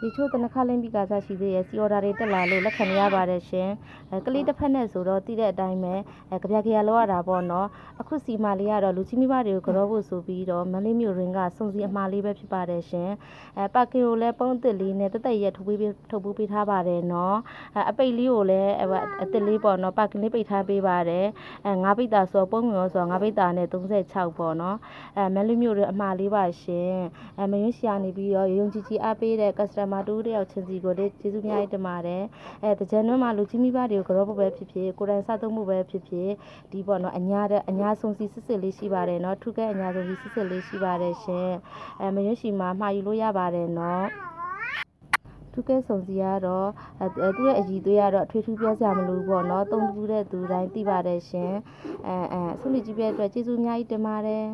ဒီချို့တနခါလင်းပြီးကစားရှိသေးရဲ့စီအော်ဒါတွေတက်လာလို့လက်ခံရပါတယ်ရှင်ကလေးတစ်ဖက်နဲ့ဆိုတော့တည်တဲ့အတိုင်းပဲကြပြကြရလောက်ရတာပေါ့နော်အခုစီမာလေးကတော့လူကြီးမိဘတွေကိုကြောဖို့ဆိုပြီးတော့မလေးမျိုးရင်းကစုံစီအမှားလေးပဲဖြစ်ပါတယ်ရှင်ပါကင်ကိုလည်းပုံးတစ်လေးနဲ့တက်ရက်ထုတ်ပိုးပေးထားပါတယ်နော်အပိတ်လေးကိုလည်းအတစ်လေးပေါ့နော်ပါကင်လေးပိတ်ထားပေးပါတယ်ငါးပိတ်တာဆိုပုံးငွေဆိုငါးပိတ်တာနဲ့36ပေါ့နော်မလေးမျိုးရင်းအမှားလေးပါရှင်မယွန်းရှာနေပြီးတော့ရုံကြည်ကြည်အားပေးတဲ့ customer တူတယောက်ချင်းစီကိုလည်းကျေးဇူးများတင်ပါတယ်တကြံတွင်းမှာလူကြီးမိဘတွေကိုကြောဖို့ပဲဖြစ်ဖြစ်ကိုယ်တိုင်စားသုံးမှုပဲဖြစ်ဖြစ်ဒီပေါ့နော်အညာဆုံးစီစစ်လေးရှိပါတယ်နော်ထုကအညာဆုံးစီစစ်လေးရှိပါတယ်ရှင်မယွန်းရှိမှာမှာယူလို့ရပါတယ်နော်သူကဲစုံစီကတော့သူ့ရဲ့အည်သွေးကတော့အထွေထူးပြောစရာမလိုဘူးပေါ့နော်သုံးဘူးတဲ့သူတိုင်းသိပါတယ်ရှင်ဆုလူကြီးပြတဲ့အတွက်ကျေးဇူးအများကြီးတင်ပါတယ်